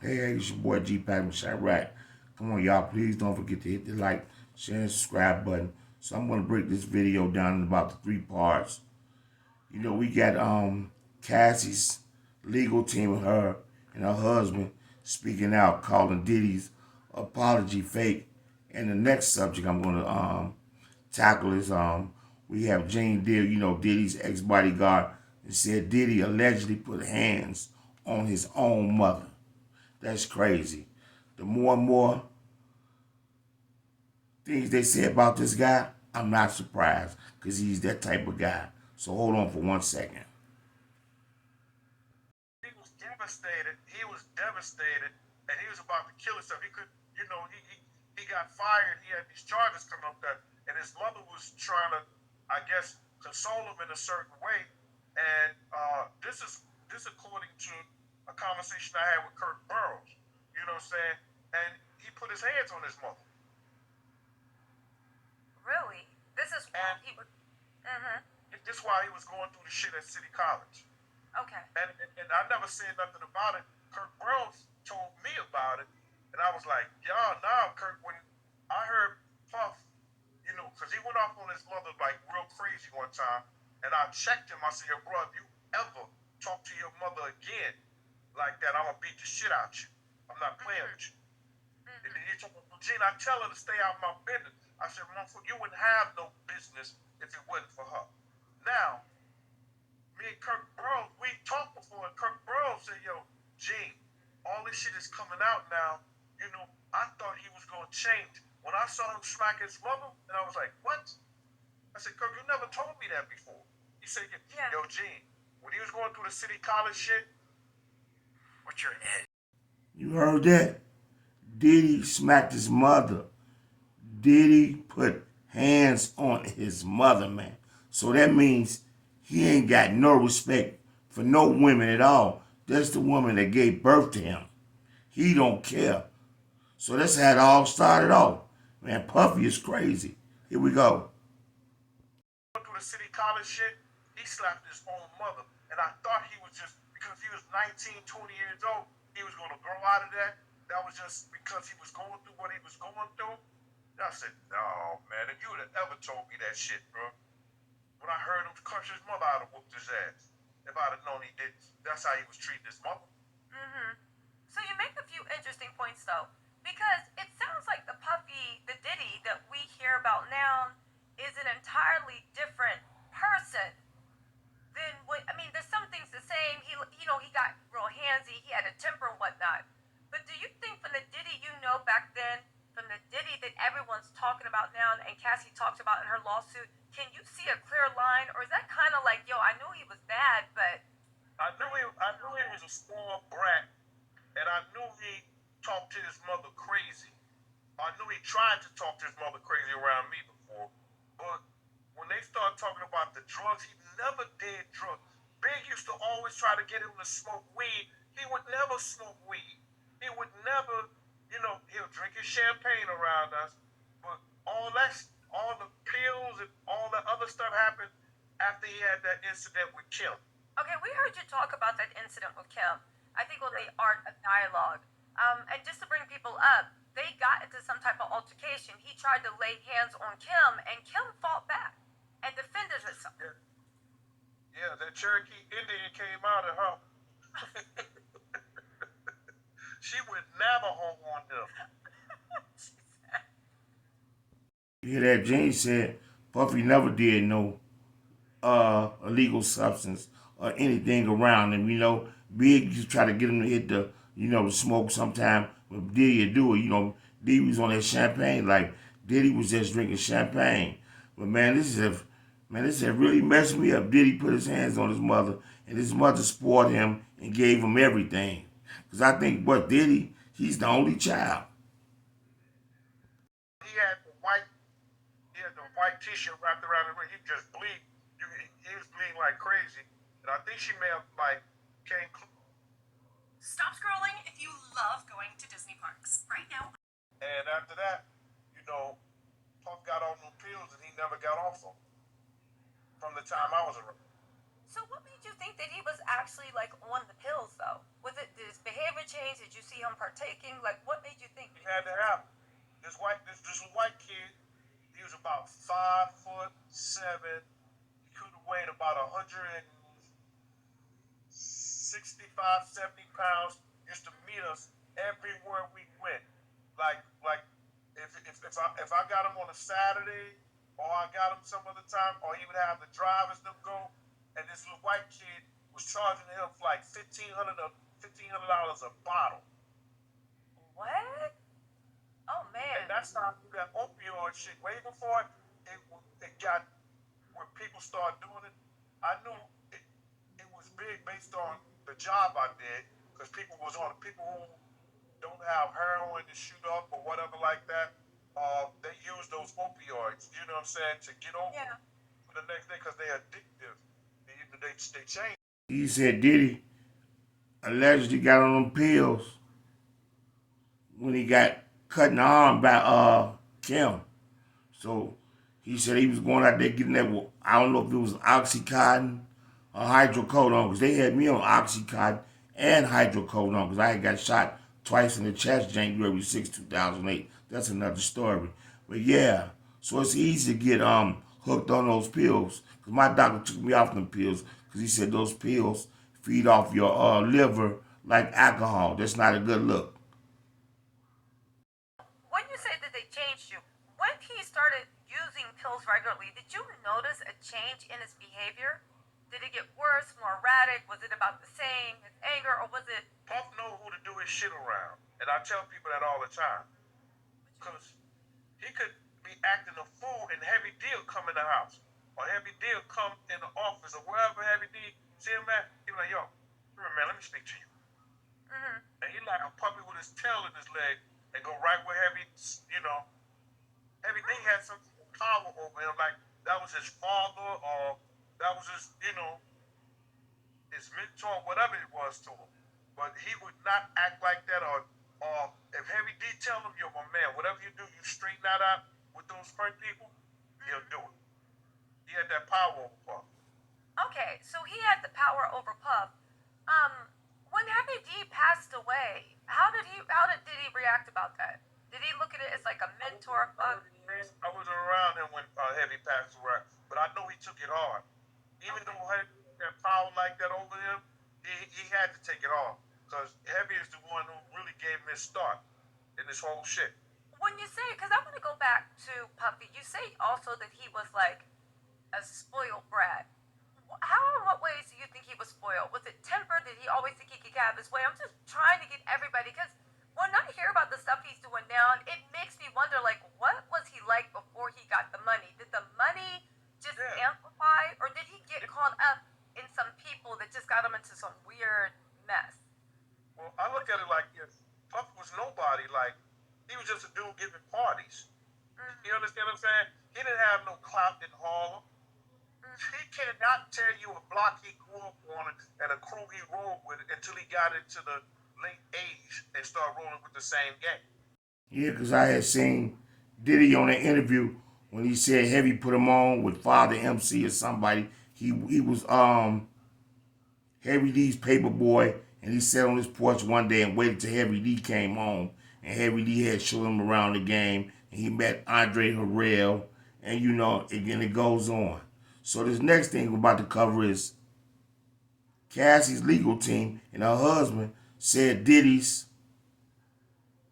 Hey, it's your boy GPAC REACTS. Come on, y'all. Please don't forget to hit the like, share, and subscribe button. So I'm gonna break this video down in about the 3 parts. You know, we got Cassie's legal team, her and her husband, speaking out, calling Diddy's apology fake. And the next subject I'm gonna tackle is we have Jane Deere, you know, Diddy's ex-bodyguard, and said Diddy allegedly put hands on his own mother. That's crazy. The more and more things they say about this guy, I'm not surprised because he's that type of guy. So hold on for 1 second. He was devastated. He was devastated, and he was about to kill himself. He could, he got fired. He had these charges coming up there, and his mother was trying to, I guess, console him in a certain way. And this is according to a conversation I had with Kirk Burrows. You know what I'm saying? And he put his hands on his mother. Really? This is why he was. This is why he was going through the shit at City College. Okay. And I never said nothing about it. Kirk Burrows told me about it, and I was like, y'all, nah, Kirk. When I heard Puff, because he went off on his mother like real crazy one time, and I checked him. I said, yo, bro, if you ever talk to your mother again like that, I'm gonna beat the shit out you. I'm not playing with you. And then he told me, Gene, I tell her to stay out of my business. I said, motherfucker, you wouldn't have no business if it wasn't for her. Now, me and Kirk Burrows, we talked before, and Kirk Burrows said, yo, Gene, all this shit is coming out now. I thought he was gonna change. When I saw him smack his mother, and I was like, what? I said, Kirk, you never told me that before. He said, yo, Gene, when he was going through the City College shit, what's your head? You heard that? Diddy smacked his mother. Diddy put hands on his mother, man. So that means he ain't got no respect for no women at all. That's the woman that gave birth to him. He don't care. So that's how it all started off. Man, Puffy is crazy. Here we go. Through the City College shit, he slapped his own mother. And I thought he was just, because he was 19, 20 years old, he was going to grow out of that. That was just because he was going through what he was going through. And I said, no, man, if you would have ever told me that shit, bro. When I heard him crush his mother, I'd have whooped his ass. If I'd have known he did, that's how he was treating his mother. So you make a few interesting points, though, because it sounds like the Diddy that we hear about now is an entirely different person than what, I mean, there's some things the same. He got real handsy. He had a temper and whatnot. But do you think from the Diddy back then, from the Diddy that everyone's talking about now and Cassie talks about in her lawsuit, can you see a clear line? Or is that kind of like, yo, I knew he was bad, but... I knew he was a spoiled brat, and I knew he talked to his mother crazy. I knew he tried to talk to his mother crazy around me before, but when they started talking about the drugs, he never did drugs. Big used to always try to get him to smoke weed. He would never smoke weed. He would never, he'll drink his champagne around us, but all the pills and all the other stuff happened after he had that incident with Kim. Okay, we heard you talk about that incident with Kim. I think on the Art of Dialogue. And just to bring people up, they got into some type of altercation. He tried to lay hands on Kim, and Kim fought back and defended herself. Yeah, that Cherokee Indian came out of her. She would never hold on him. You hear that? Jane said Puffy never did no illegal substance or anything around him. Big used to try to get him to hit the smoke sometime. But Diddy would do it. Diddy was on that champagne. Like, Diddy was just drinking champagne. But man, this has really messed me up. Diddy put his hands on his mother, and his mother spoiled him and gave him everything. Because I think, Diddy, he's the only child. He had the white t-shirt wrapped around him. He just bleed. He was bleeding like crazy. And I think she may have came. Stop scrolling if you love going to Disney parks right now. And after that, Puff got on them pills and he never got off them from the time I was around. So what made you think that he was actually like on the pills though? Was it, did his behavior change? change? Did you see him partaking? Like, what made you think? It had to happen. This white kid, he was about 5'7". He could have weighed about 165, 70 pounds. Used to meet us everywhere we went. Like if I got him on a Saturday, or I got him some other time, or he would have the drivers them go, and this little white kid was charging him for like $1,500 a bottle. What? Oh man. And that's how I knew that opioid shit. Way before it got where people started doing it, I knew it was big based on the job I did, because people who don't have heroin to shoot up or whatever like that, they use those opioids, you know what I'm saying, to get over for the next day, because they're addictive. They change. He said Diddy allegedly got on them pills when he got cut in the arm by Kim. So he said he was going out there getting that, I don't know if it was Oxycontin or hydrocodone, because they had me on Oxycontin and hydrocodone, because I had got shot twice in the chest January 6, 2008. That's another story. But yeah, so it's easy to get hooked on those pills, because my doctor took me off them pills, because he said those pills feed off your liver like alcohol. That's not a good look. When you say that they changed you, when he started using pills regularly, did you notice a change in his behavior? Did it get worse, more erratic? Was it about the same? His anger, or was it? Puff know who to do his shit around, and I tell people that all the time, because he could be acting a fool, and Heavy D will come in the house, or Heavy D will come in the office, or wherever Heavy D see him at. He be like, "Yo, come here, man, let me speak to you." Mm-hmm. And he like a puppy with his tail in his leg, and go right where Heavy D had some power over him, like that was his father, or that was his, his mentor, whatever it was to him. But he would not act like that, or if Heavy D tell him, "Yo, my man, whatever you do, you straighten that out with those hurt people," he'll do it. He had that power over Puff. Okay, so he had the power over Puff. When Heavy D passed away, how did Diddy react about that? Did he look at it as like a mentor? I was around him when Heavy passed away, but I know he took it hard. Even though Heavy had power like that over him, he had to take it off, because Heavy is the one who really gave him his start in this whole shit. When you say, because I want to go back to Puffy, you say also that he was like a spoiled brat. How, in what ways do you think he was spoiled? Was it temper? Did he always think he could have his way? I'm just trying to get everybody, because when I hear about the stuff he's doing now, it makes me wonder, like, what was he like before he got the money? Did the money just amplify, or did he get caught up in some people that just got him into some weird mess? Well, I look at it like this. Puff was nobody. Like, he was just a dude giving parties. You understand what I'm saying? He didn't have no clout in Harlem. He cannot tell you a block he grew up on and a crew he rolled with until he got into the late '80s and started rolling with the same gang. Yeah, because I had seen Diddy on an interview when he said Heavy put him on with Father MC or somebody. He was Heavy D's paper boy, and he sat on his porch one day and waited till Heavy D came home, and Heavy D had showed him around the game, and he met Andre Harrell, and again it goes on. So this next thing we're about to cover is Cassie's legal team and her husband said Diddy's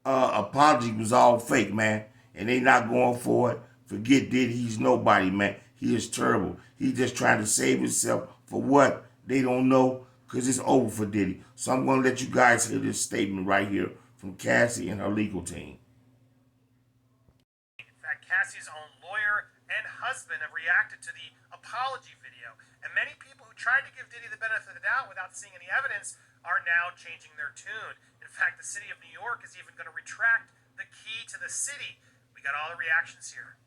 apology was all fake, man, and they not going for it. Forget Diddy, he's nobody, man. He is terrible. He's just trying to save himself for what? They don't know, because it's over for Diddy. So I'm going to let you guys hear this statement right here from Cassie and her legal team. In fact, Cassie's own lawyer and husband have reacted to the apology video, and many people who tried to give Diddy the benefit of the doubt without seeing any evidence are now changing their tune. In fact, the city of New York is even going to retract the key to the city. We got all the reactions here.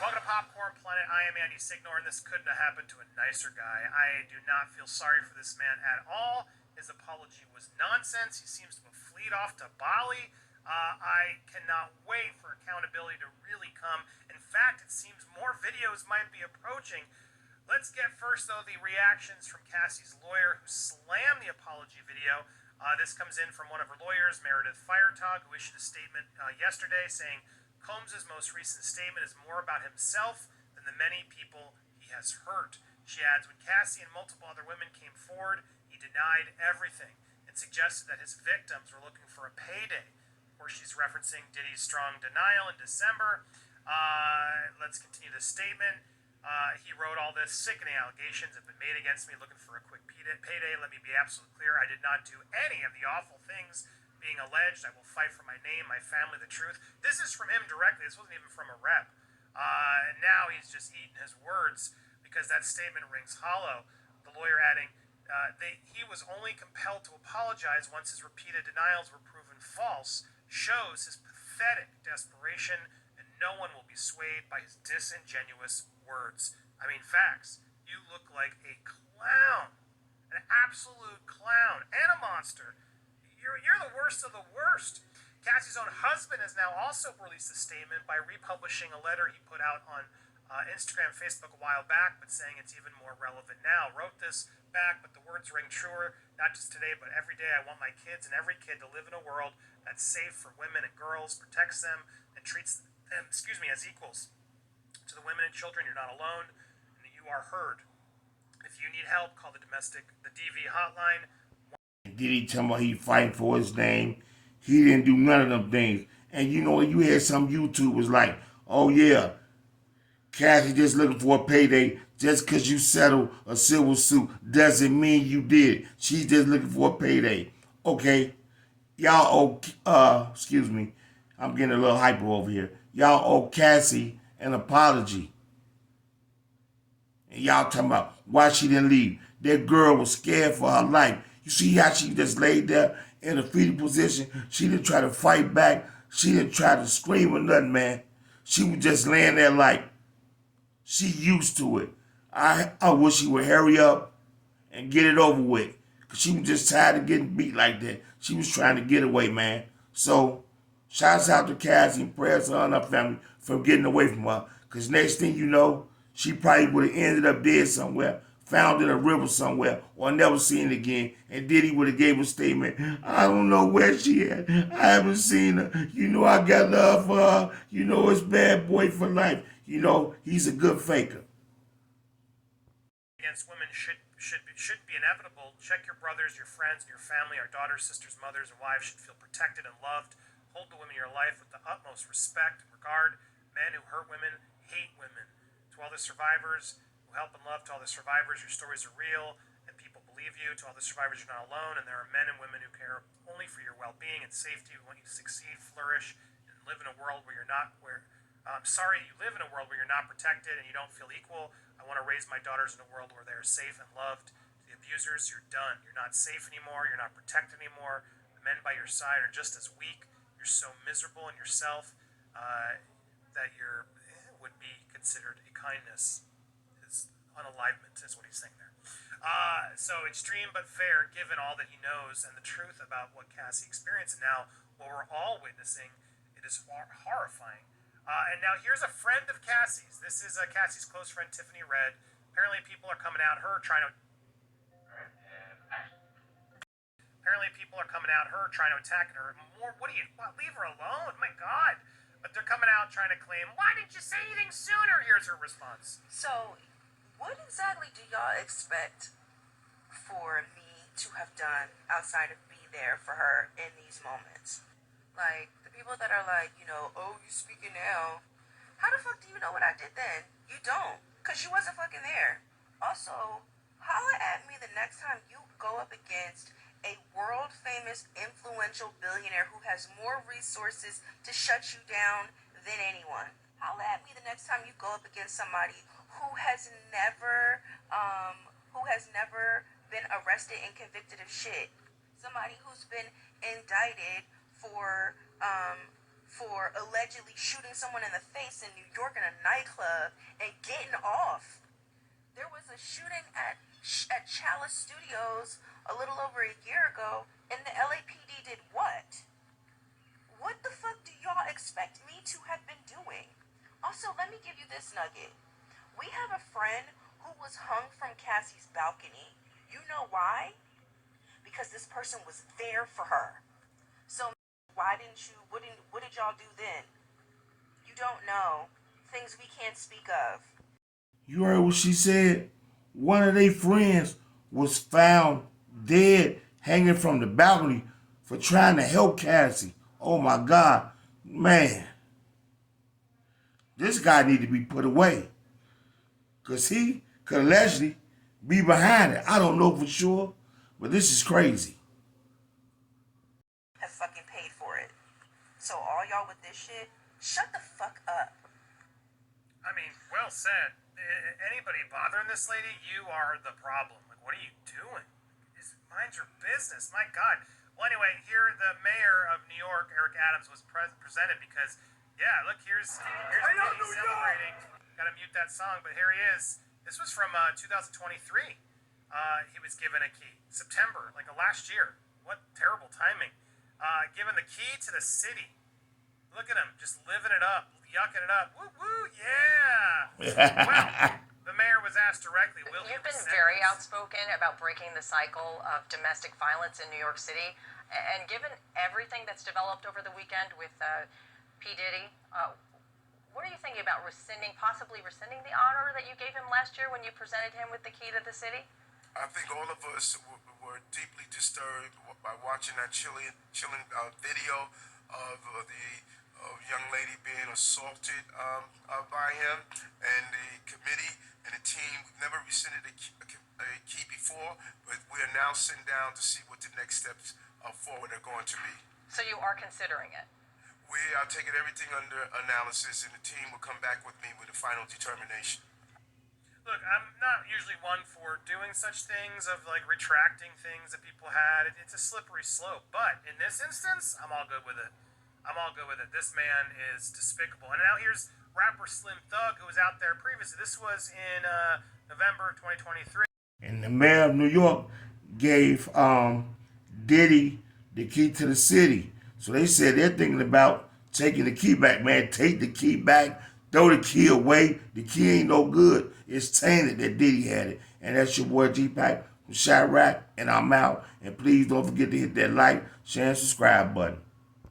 Welcome to Popcorn Planet. I am Andy Signor, and this couldn't have happened to a nicer guy. I do not feel sorry for this man at all. His apology was nonsense. He seems to have fleed off to Bali. I cannot wait for accountability to really come. In fact, it seems more videos might be approaching. Let's get first, though, the reactions from Cassie's lawyer, who slammed the apology video. This comes in from one of her lawyers, Meredith Firetog, who issued a statement yesterday saying Combs' most recent statement is more about himself than the many people he has hurt. She adds, when Cassie and multiple other women came forward, he denied everything and suggested that his victims were looking for a payday. Of course, she's referencing Diddy's strong denial in December. Let's continue the statement. He wrote all this: sickening allegations have been made against me looking for a quick payday. Let me be absolutely clear. I did not do any of the awful things being alleged. I will fight for my name, my family, the truth. This is from him directly. This wasn't even from a rep. And now he's just eating his words because that statement rings hollow. The lawyer adding, he was only compelled to apologize once his repeated denials were proven false, shows his pathetic desperation, and no one will be swayed by his disingenuous words. I mean, facts. You look like a clown, an absolute clown, and a monster. You're the worst of the worst. Cassie's own husband has now also released a statement by republishing a letter he put out on Instagram, Facebook a while back, but saying it's even more relevant now. Wrote this back, but the words ring truer, not just today, but every day. I want my kids and every kid to live in a world that's safe for women and girls, protects them, and treats them, as equals. To the women and children, you're not alone, and you are heard. If you need help, call the DV hotline. Diddy tell me he fighting for his name. He didn't do none of them things. And you know, you had some YouTubers like, oh yeah, Cassie just looking for a payday. Just because you settle a civil suit doesn't mean you did. She's just looking for a payday. Okay, y'all owe, excuse me, I'm getting a little hyper over here. Y'all owe Cassie an apology. And y'all talking about why she didn't leave. That girl was scared for her life. You see how she just laid there in a fetal position? She didn't try to fight back. She didn't try to scream or nothing, man. She was just laying there like she used to it. I wish she would hurry up and get it over with. Because she was just tired of getting beat like that. She was trying to get away, man. So, shouts out to Cassie and prayers to her and her family for getting away from her. Because next thing you know, she probably would have ended up dead somewhere, found in a river somewhere, or never seen it again. And Diddy would have gave a statement, I don't know where she at. I haven't seen her. You know I got love for her. You know it's bad boy for life. You know, he's a good faker. Against women should be inevitable. Check your brothers, your friends, and your family. Our daughters, sisters, mothers, and wives should feel protected and loved. Hold the women in your life with the utmost respect and regard. Men who hurt women hate women. To all the survivors who help and love, to all the survivors, your stories are real and people believe you. To all the survivors, you're not alone, and there are men and women who care only for your well-being and safety, who want you to succeed, flourish, and live in a world where you're not I'm sorry you live in a world where you're not protected and you don't feel equal. I want to raise my daughters in a world where they are safe and loved. To the abusers, you're done. You're not safe anymore. You're not protected anymore. The men by your side are just as weak. You're so miserable in yourself that would be considered a kindness. Is unalivement is what he's saying there. So extreme but fair, given all that he knows and the truth about what Cassie experienced. And now what we're all witnessing, it is horrifying. And now here's a friend of Cassie's. This is Cassie's close friend, Tiffany Red. Apparently people are coming at her trying to attack her. More, leave her alone. My God. But they're coming out trying to claim, why didn't you say anything sooner? Here's her response. So, what exactly do y'all expect for me to have done outside of be there for her in these moments? Like, the people that are like, oh, you speaking now. How the fuck do you know what I did then? You don't, because you wasn't fucking there. Also, holla at me the next time you go up against a world-famous, influential billionaire who has more resources to shut you down than anyone. Holla at me the next time you go up against somebody who has never been arrested and convicted of shit. Somebody who's been indicted for allegedly shooting someone in the face in New York in a nightclub and getting off. There was a shooting at Chalice Studios a little over a year ago, and the LAPD did what? What the fuck do y'all expect me to have been doing? Also, let me give you this nugget. We have a friend who who was hung from Cassie's balcony. You know why? Because this person was there for her. So why didn't you, what did y'all do then? You don't know things we can't speak of. You heard what she said? One of their friends was found dead hanging from the balcony for trying to help Cassie. Oh my God. Man. This guy need to be put away. Because he could allegedly be behind it. I don't know for sure. But this is crazy. Have fucking paid for it. So all y'all with this shit, shut the fuck up. I mean, well said. Anybody bothering this lady, you are the problem. Like, what are you doing? Just mind your business. My God. Well, anyway, here the mayor of New York, Eric Adams, was presented because, yeah, look, here's Diddy celebrating. Gotta mute that song, but here he is. This was from 2023. He was given a key. September, like last year. What terrible timing. Given the key to the city. Look at him, just living it up, yucking it up. Woo woo, yeah. Well, the mayor was asked directly, will You've been very outspoken about breaking the cycle of domestic violence in New York City. And given everything that's developed over the weekend with P. Diddy, what are you thinking about possibly rescinding the honor that you gave him last year when you presented him with the key to the city? I think all of us were deeply disturbed by watching that chilling video of the young lady being assaulted by him, and the committee and the team never rescinded a key before, but we are now sitting down to see what the next steps forward are going to be. So you are considering it? We are taking everything under analysis, and the team will come back with me with a final determination. Look, I'm not usually one for doing such things, of like retracting things that people had. It's a slippery slope. But in this instance, I'm all good with it. This man is despicable. And now here's rapper Slim Thug, who was out there previously. This was in November 2023. And the mayor of New York gave Diddy the key to the city. So they said they're thinking about taking the key back. Man, take the key back. Throw the key away. The key ain't no good. It's tainted that Diddy had it. And that's your boy GPAC from Chirac, and I'm out. And please don't forget to hit that like, share, and subscribe button.